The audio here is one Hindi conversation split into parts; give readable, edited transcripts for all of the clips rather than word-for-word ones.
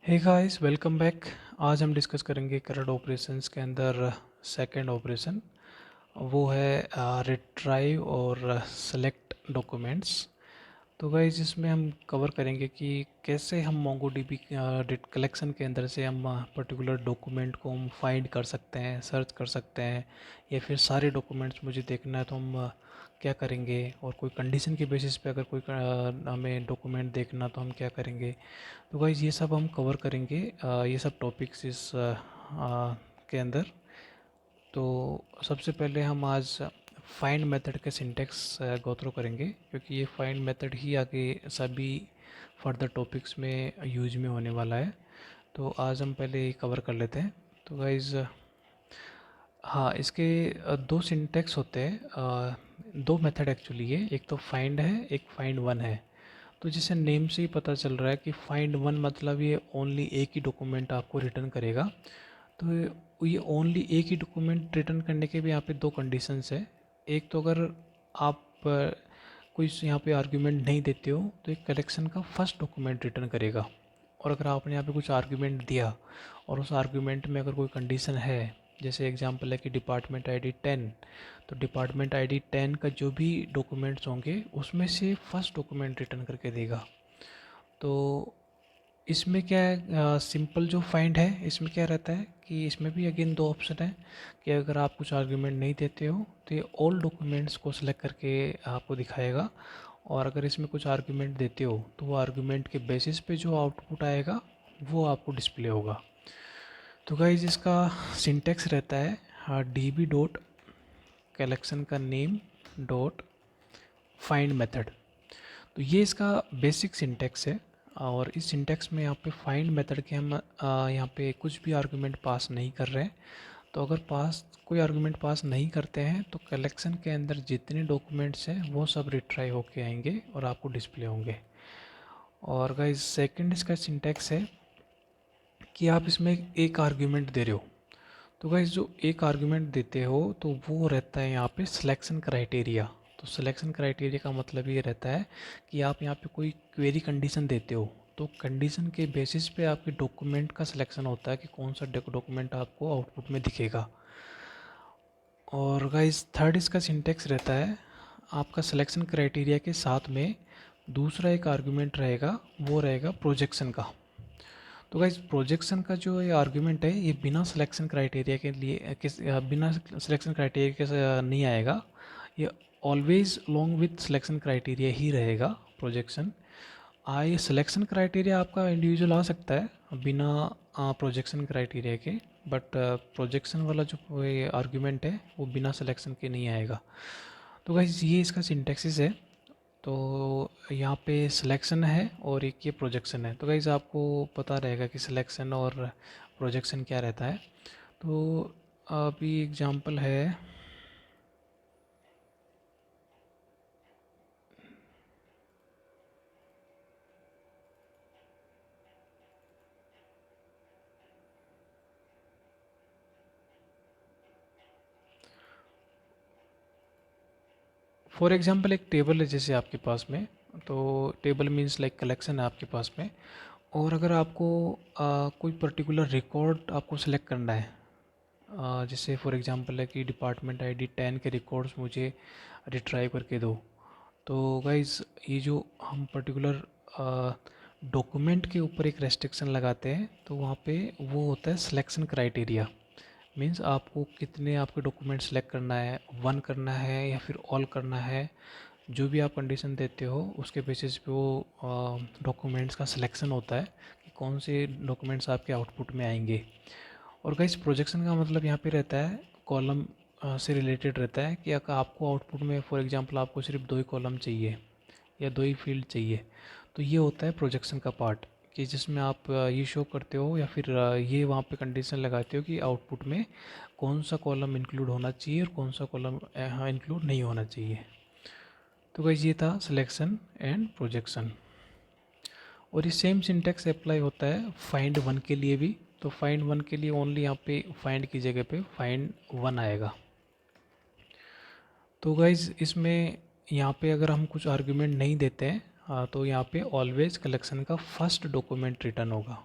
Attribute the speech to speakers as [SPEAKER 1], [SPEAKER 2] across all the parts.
[SPEAKER 1] Hey guys, welcome back. आज हम डिस्कस करेंगे करंट ऑपरेशंस के अंदर सेकंड ऑपरेशन। वो है रिट्राइव और सेलेक्ट डॉक्यूमेंट्स। तो गाइस इसमें हम कवर करेंगे कि कैसे हम मोंगोडीबी कलेक्शन के अंदर से हम पर्टिकुलर डॉक्यूमेंट को हम फाइंड कर सकते हैं, सर्च कर सकते हैं, या फिर सारे डॉक्यूमेंट्स मुझे देखना है तो हम क्या करेंगे, और कोई कंडीशन के बेसिस पे अगर कोई हमें डॉक्यूमेंट देखना तो हम क्या करेंगे। तो गाइज ये सब हम कवर करेंगे, ये सब टॉपिक्स इस के अंदर। तो सबसे पहले हम आज फाइंड मेथड के सिंटेक्स गो थ्रू करेंगे, क्योंकि ये फाइंड मेथड ही आगे सभी फर्दर टॉपिक्स में यूज में होने वाला है। तो आज हम पहले ये कवर कर लेते हैं। तो गाइज हाँ, इसके दो सिंटेक्स होते हैं, दो मेथड एक्चुअली। ये एक तो फाइंड है, एक फाइंड वन है। तो जैसे नेम से ही पता चल रहा है कि फाइंड वन मतलब ये ओनली एक ही डॉक्यूमेंट आपको रिटर्न करेगा। तो ये ओनली एक ही डॉक्यूमेंट रिटर्न करने के भी यहाँ पे दो कंडीशंस है। एक तो अगर आप कोई यहाँ पे आर्ग्यूमेंट नहीं देते हो तो एक कलेक्शन का फर्स्ट डॉक्यूमेंट रिटर्न करेगा। और अगर आपने यहाँ पे कुछ आर्ग्यूमेंट दिया और उस आर्ग्यूमेंट में अगर कोई कंडीशन है, जैसे एग्जांपल है कि डिपार्टमेंट आईडी 10, तो डिपार्टमेंट आईडी 10 का जो भी डॉक्यूमेंट्स होंगे उसमें से फर्स्ट डॉक्यूमेंट रिटर्न करके देगा। तो इसमें क्या है, सिंपल जो फाइंड है इसमें क्या रहता है कि इसमें भी अगेन दो ऑप्शन है कि अगर आप कुछ आर्ग्यूमेंट नहीं देते हो तो ये ऑल डॉक्यूमेंट्स को सिलेक्ट करके आपको दिखाएगा, और अगर इसमें कुछ आर्ग्यूमेंट देते हो तो वो आर्ग्यूमेंट के बेसिस पे जो आउटपुट आएगा वो आपको डिस्प्ले होगा। तो गाइज इसका सिंटेक्स रहता है डी बी डॉट कलेक्शन का नेम डॉट फाइंड मेथड। तो ये इसका बेसिक सिंटेक्स है। और इस सिंटेक्स में यहाँ पे फाइंड मेथड के हम यहाँ पे कुछ भी आर्गुमेंट पास नहीं कर रहे हैं। तो अगर कोई आर्गुमेंट पास नहीं करते हैं तो कलेक्शन के अंदर जितने डॉक्यूमेंट्स हैं वो सब रिट्राई होके आएंगे और आपको डिस्प्ले होंगे। और गाइस सेकंड इसका सिंटेक्स है कि आप इसमें एक आर्गुमेंट दे रहे हो। तो गाइस जो एक आर्गुमेंट देते हो तो वो रहता है यहाँ पे सिलेक्शन क्राइटेरिया। तो सिलेक्शन क्राइटेरिया का मतलब ये रहता है कि आप यहाँ पे कोई क्वेरी कंडीशन देते हो तो कंडीशन के बेसिस पे आपके डॉक्यूमेंट का सिलेक्शन होता है कि कौन सा डॉक्यूमेंट आपको आउटपुट में दिखेगा। और गाइस थर्ड इसका सिंटेक्स रहता है, आपका सिलेक्शन क्राइटेरिया के साथ में दूसरा एक आर्गुमेंट रहेगा, वो रहेगा प्रोजेक्शन का। तो गाइज प्रोजेक्शन का जो ये आर्गुमेंट है ये बिना सिलेक्शन क्राइटेरिया के लिए बिना सिलेक्शन क्राइटेरिया के नहीं आएगा। ये always long with selection criteria ही रहेगा प्रोजेक्शन। ये सिलेक्शन क्राइटेरिया आपका इंडिविजुअल आ सकता है बिना प्रोजेक्शन क्राइटेरिया के, बट प्रोजेक्शन वाला जो ये आर्गुमेंट है वो बिना सिलेक्शन के नहीं आएगा। तो गाइज ये इसका सिंटेक्सिस है। तो यहाँ पे सिलेक्शन है और एक ये प्रोजेक्शन है। तो गाइज़ आपको पता रहेगा कि सिलेक्शन और प्रोजेक्शन क्या रहता है। तो अभी एग्जांपल है, फॉर एग्जांपल एक टेबल है जैसे आपके पास में। तो टेबल मीन्स लाइक कलेक्शन है आपके पास में, और अगर आपको कोई पर्टिकुलर रिकॉर्ड आपको सेलेक्ट करना है, जैसे फॉर एग्जांपल है कि डिपार्टमेंट आईडी 10 के रिकॉर्ड्स मुझे रिट्राइव करके दो। तो गाइज़ ये जो हम पर्टिकुलर डॉक्यूमेंट के ऊपर एक रेस्ट्रिक्शन लगाते हैं तो वहाँ पे वो होता है सिलेक्शन क्राइटेरिया। मीन्स आपको कितने आपके डॉक्यूमेंट सेलेक्ट करना है, वन करना है या फिर ऑल करना है। जो भी आप कंडीशन देते हो उसके बेसिस पे वो डॉक्यूमेंट्स का सिलेक्शन होता है कि कौन से डॉक्यूमेंट्स आपके आउटपुट में आएंगे। और गाइस प्रोजेक्शन का मतलब यहाँ पे रहता है कॉलम से रिलेटेड रहता है कि अगर आपको आउटपुट में फॉर एग्जांपल आपको सिर्फ दो ही कॉलम चाहिए या दो ही फील्ड चाहिए, तो ये होता है प्रोजेक्शन का पार्ट, कि जिसमें आप ये शो करते हो या फिर ये वहाँ पे कंडीशन लगाते हो कि आउटपुट में कौन सा कॉलम इंक्लूड होना चाहिए और कौन सा कॉलम इंक्लूड नहीं होना चाहिए। तो गाइस ये था सिलेक्शन एंड प्रोजेक्शन। और ये सेम सिंटेक्स अप्लाई होता है फाइंड वन के लिए भी। तो फाइंड वन के लिए ओनली यहाँ पे फाइंड की जगह पे फाइंड वन आएगा। तो गाइज इसमें यहाँ पे अगर हम कुछ आर्ग्यूमेंट नहीं देते हैं तो यहाँ पे ऑलवेज कलेक्शन का फर्स्ट डॉक्यूमेंट रिटर्न होगा।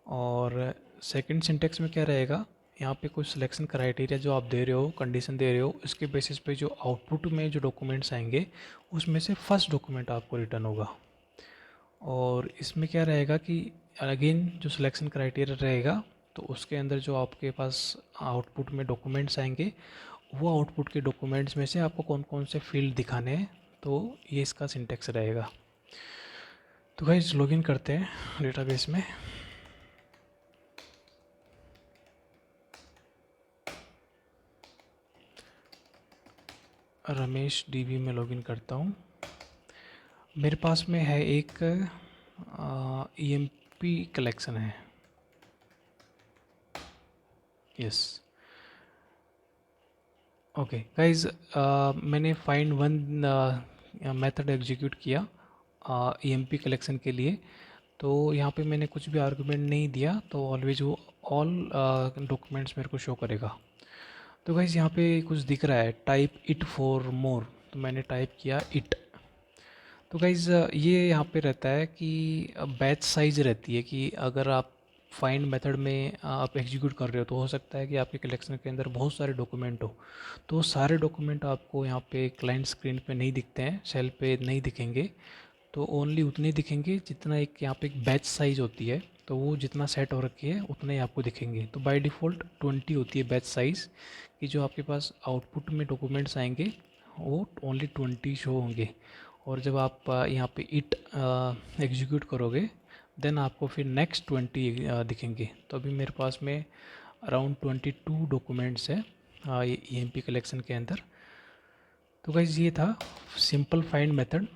[SPEAKER 1] और सेकंड सिंटेक्स में क्या रहेगा, यहाँ पे कोई सिलेक्शन क्राइटेरिया जो आप दे रहे हो, कंडीशन दे रहे हो, उसके बेसिस पे जो आउटपुट में जो डॉक्यूमेंट्स आएंगे उसमें से फर्स्ट डॉक्यूमेंट आपको रिटर्न होगा। और इसमें क्या रहेगा कि अगेन जो सिलेक्शन क्राइटेरिया रहेगा तो उसके अंदर जो आपके पास आउटपुट में डॉक्यूमेंट्स आएंगे, वो आउटपुट के डॉक्यूमेंट्स में से आपको कौन कौन से फील्ड दिखाने हैं, तो ये इसका सिंटेक्स रहेगा। तो गाइस लॉगिन करते हैं डेटाबेस में। रमेश डीबी में लॉगिन करता हूँ। मेरे पास में है एक ईएमपी कलेक्शन है। यस, ओके गाइज, मैंने फाइंड वन मेथड एग्जीक्यूट किया ईएमपी कलेक्शन के लिए। तो यहाँ पे मैंने कुछ भी आर्गुमेंट नहीं दिया, तो ऑलवेज वो ऑल डॉक्यूमेंट्स मेरे को शो करेगा। तो गाइज यहाँ पे कुछ दिख रहा है, टाइप इट फॉर मोर, तो मैंने टाइप किया इट। तो गाइज ये यहाँ पे रहता है कि बैच साइज रहती है कि अगर आप फाइंड मेथड में आप एग्जीक्यूट कर रहे हो तो हो सकता है कि आपके कलेक्शन के अंदर बहुत सारे डॉक्यूमेंट हो, तो सारे डॉक्यूमेंट आपको यहाँ पे क्लाइंट स्क्रीन पे नहीं दिखते हैं, सेल पे नहीं दिखेंगे। तो ओनली उतने दिखेंगे जितना एक यहाँ पे एक बैच साइज होती है, तो वो जितना सेट हो रखी है उतने ही आपको दिखेंगे। तो बाय डिफ़ॉल्ट 20 होती है बैच साइज़, कि जो आपके पास आउटपुट में डॉक्यूमेंट्स आएंगे वो ओनली 20 शो होंगे। और जब आप यहाँ पे इट एग्जीक्यूट करोगे देन आपको फिर नेक्स्ट 20 दिखेंगे। तो अभी मेरे पास में अराउंड 22 डॉक्यूमेंट्स है ये ईएमपी कलेक्शन के अंदर। तो गाइज ये था सिंपल फाइंड मेथड।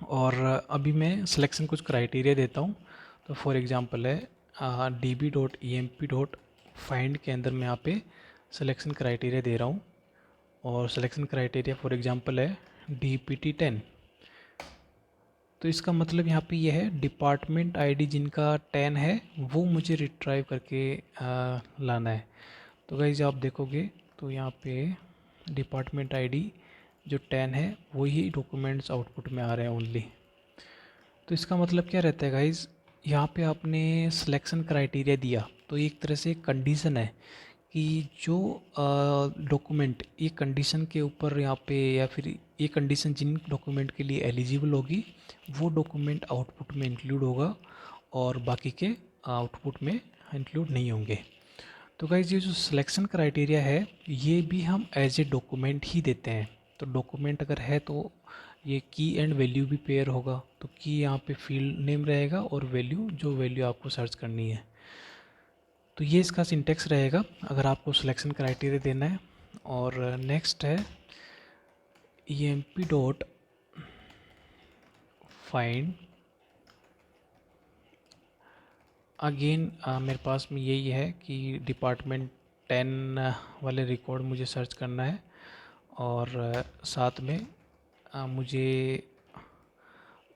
[SPEAKER 1] और अभी मैं सिलेक्शन कुछ क्राइटेरिया देता हूँ। तो फॉर एग्जांपल है db.emp.find के अंदर मैं यहाँ पे सिलेक्शन क्राइटेरिया दे रहा हूँ। और सिलेक्शन क्राइटेरिया फॉर एग्जांपल है dpt10। तो इसका मतलब यहाँ पे ये है डिपार्टमेंट आईडी जिनका 10 है वो मुझे रिट्राइव करके लाना है। तो गाइज आप देखोगे तो यहाँ पे डिपार्टमेंट आईडी जो 10 है वही डॉक्यूमेंट्स आउटपुट में आ रहे हैं ओनली। तो इसका मतलब क्या रहता है गाइज, यहाँ पे आपने सिलेक्शन क्राइटेरिया दिया तो ये एक तरह से कंडीशन है कि जो डॉक्यूमेंट ये कंडीशन के ऊपर यहाँ पे, या फिर ये कंडीशन जिन डॉक्यूमेंट के लिए एलिजिबल होगी वो डॉक्यूमेंट आउटपुट में इंक्लूड होगा और बाकी के आउटपुट में इंक्लूड नहीं होंगे। तो गाइज ये जो सिलेक्शन क्राइटेरिया है ये भी हम एज ए डॉक्यूमेंट ही देते हैं। तो डॉक्यूमेंट अगर है तो ये की एंड वैल्यू भी पेयर होगा। तो की यहाँ पे फील्ड नेम रहेगा और वैल्यू जो वैल्यू आपको सर्च करनी है। तो ये इसका सिंटेक्स रहेगा अगर आपको सिलेक्शन क्राइटेरिया देना है। और नेक्स्ट है emp.find। अगेन मेरे पास में यही है कि डिपार्टमेंट 10 वाले रिकॉर्ड मुझे सर्च करना है। और साथ में मुझे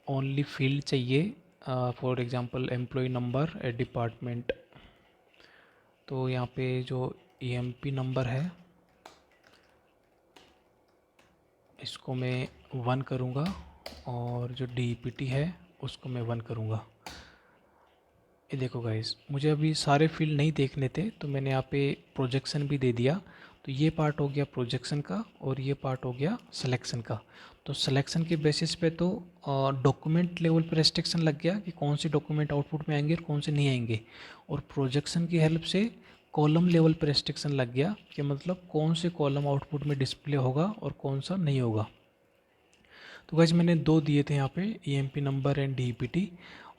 [SPEAKER 1] ओनली फील्ड चाहिए, for example employ number at department. तो यहाँ पे जो ईएमपी नंबर है इसको मैं 1 करूँगा और जो डीपीटी है उसको मैं 1 करूँगा। ये देखो गाइस, मुझे अभी सारे फील्ड नहीं देखने थे तो मैंने यहाँ पे प्रोजेक्शन भी दे दिया। तो ये पार्ट हो गया प्रोजेक्शन का और ये पार्ट हो गया सिलेक्शन का। तो सिलेक्शन के बेसिस पे तो डॉक्यूमेंट लेवल पे रेस्ट्रिक्शन लग गया कि कौन से डॉक्यूमेंट आउटपुट में आएंगे और कौन से नहीं आएंगे। और प्रोजेक्शन की हेल्प से कॉलम लेवल पे रेस्ट्रिक्शन लग गया कि मतलब कौन से कॉलम आउटपुट में डिस्प्ले होगा और कौन सा नहीं होगा। तो गाइज मैंने 2 दिए थे यहाँ पे, ईएमपी नंबर एंड डीपीटी।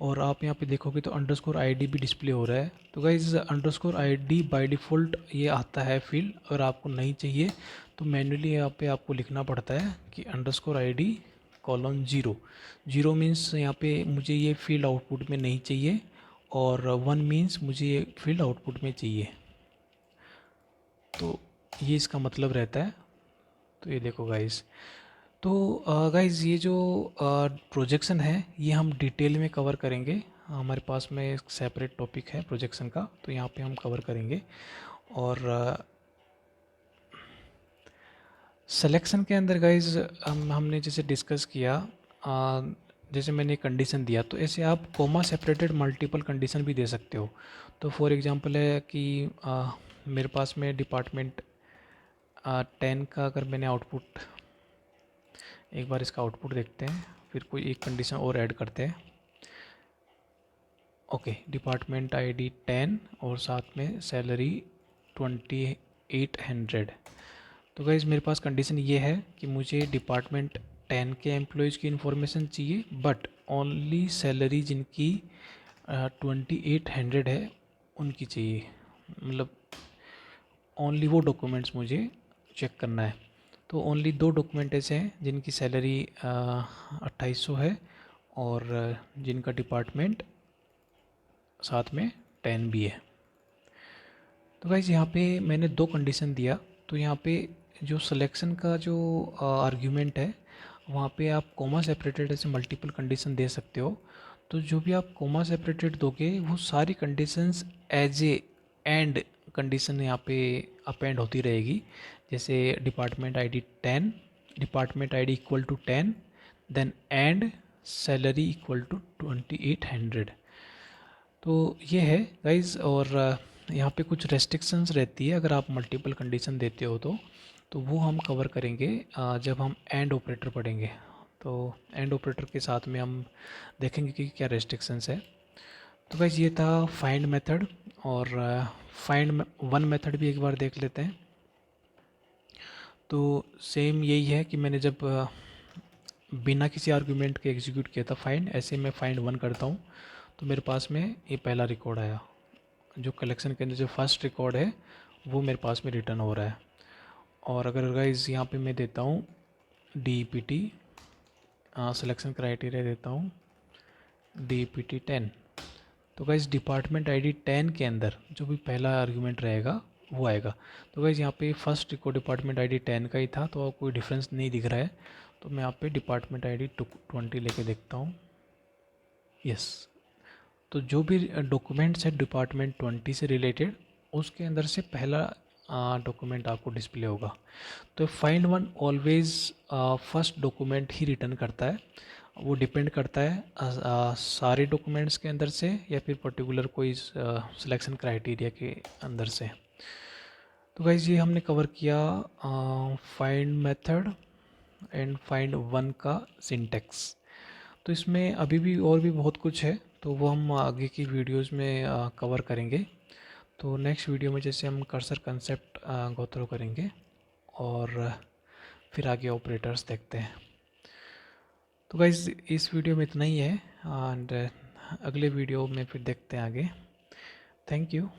[SPEAKER 1] और आप यहाँ पे देखोगे तो अंडरस्कोर आईडी भी डिस्प्ले हो रहा है। तो guys underscore ID by default ये आता है फील्ड, अगर आपको नहीं चाहिए तो मैन्युअली यहाँ पे आपको लिखना पड़ता है कि अंडरस्कोर आईडी कॉलन 0। 0 मीन्स यहाँ पे मुझे ये फील्ड आउटपुट में नहीं चाहिए और 1 मीन्स मुझे ये फील्ड आउटपुट में चाहिए। तो ये इसका मतलब रहता है। तो ये देखो गाइज, तो गाइज ये जो प्रोजेक्शन है ये हम डिटेल में कवर करेंगे। हमारे पास में एक सेपरेट टॉपिक है प्रोजेक्शन का, तो यहाँ पे हम कवर करेंगे। और सिलेक्शन के अंदर गाइज हमने जैसे डिस्कस किया, जैसे मैंने कंडीशन दिया, तो ऐसे आप कोमा सेपरेटेड मल्टीपल कंडीशन भी दे सकते हो। तो फॉर एग्जांपल है कि मेरे पास में डिपार्टमेंट 10 का अगर मैंने आउटपुट, एक बार इसका आउटपुट देखते हैं, फिर कोई एक कंडीशन और ऐड करते हैं। ओके, डिपार्टमेंट आईडी 10 और साथ में सैलरी 2800। तो गाइज़ मेरे पास कंडीशन ये है कि मुझे डिपार्टमेंट 10 के एम्प्लॉयज़ की इन्फॉर्मेशन चाहिए, बट ओनली सैलरी जिनकी 2800 है उनकी चाहिए। मतलब ओनली वो डॉक्यूमेंट्स मुझे चेक करना है। तो ओनली दो डॉक्यूमेंट ऐसे हैं जिनकी सैलरी 2800 है और जिनका डिपार्टमेंट साथ में 10 भी है। तो गाइज़ यहाँ पे मैंने दो कंडीशन दिया, तो यहाँ पे जो सिलेक्शन का जो आर्ग्यूमेंट है वहाँ पे आप कोमा सेपरेटेड ऐसे मल्टीपल कंडीशन दे सकते हो। तो जो भी आप कोमा सेपरेटेड दोगे वो सारी conditions as a and condition यहाँ पे अपेंड होती रहेगी। जैसे department ID 10, department ID equal to 10, then and salary equal to 2800। तो ये है गाइज़। और यहाँ पे कुछ रेस्ट्रिक्शंस रहती है अगर आप मल्टीपल कंडीशन देते हो तो वो हम कवर करेंगे जब हम एंड ऑपरेटर पढ़ेंगे। तो एंड ऑपरेटर के साथ में हम देखेंगे कि क्या रेस्ट्रिक्शंस है। तो गाइज़ ये था फाइंड मेथड, और फाइंड वन मेथड भी एक बार देख लेते हैं। तो सेम यही है कि मैंने जब बिना किसी आर्गुमेंट के एग्जीक्यूट किया था फाइंड, ऐसे मैं फाइंड वन करता हूँ तो मेरे पास में ये पहला रिकॉर्ड आया। जो कलेक्शन के अंदर जो फर्स्ट रिकॉर्ड है वो मेरे पास में रिटर्न हो रहा है। और अगर गाइज यहाँ पे मैं देता हूँ DPT सिलेक्शन क्राइटेरिया देता हूँ DPT 10, तो गाइज डिपार्टमेंट आईडी 10 के अंदर जो भी पहला आर्गुमेंट रहेगा वो आएगा। तो गाइज यहाँ पे फर्स्ट रिकॉर्ड डिपार्टमेंट आईडी 10 का ही था, तो कोई डिफरेंस नहीं दिख रहा है। तो मैं यहाँ पे डिपार्टमेंट आईडी 20 लेके देखता हूँ। यस, तो जो भी डॉक्यूमेंट्स है डिपार्टमेंट 20 से रिलेटेड उसके अंदर से पहला डॉक्यूमेंट आपको डिस्प्ले होगा। तो find one always first document ही रिटर्न करता है। वो डिपेंड करता है सारे डॉक्यूमेंट्स के अंदर से या फिर पर्टिकुलर कोई सिलेक्शन क्राइटेरिया के अंदर से। तो गाइज ये हमने कवर किया find method and find one का सिंटेक्स। तो इसमें अभी भी और भी बहुत कुछ है, तो वो हम आगे की वीडियोस में कवर करेंगे। तो नेक्स्ट वीडियो में जैसे हम कर्सर कंसेप्ट गो थ्रू करेंगे और फिर आगे ऑपरेटर्स देखते हैं। तो गाइज़ इस वीडियो में इतना ही है, एंड अगले वीडियो में फिर देखते हैं आगे। Thank you.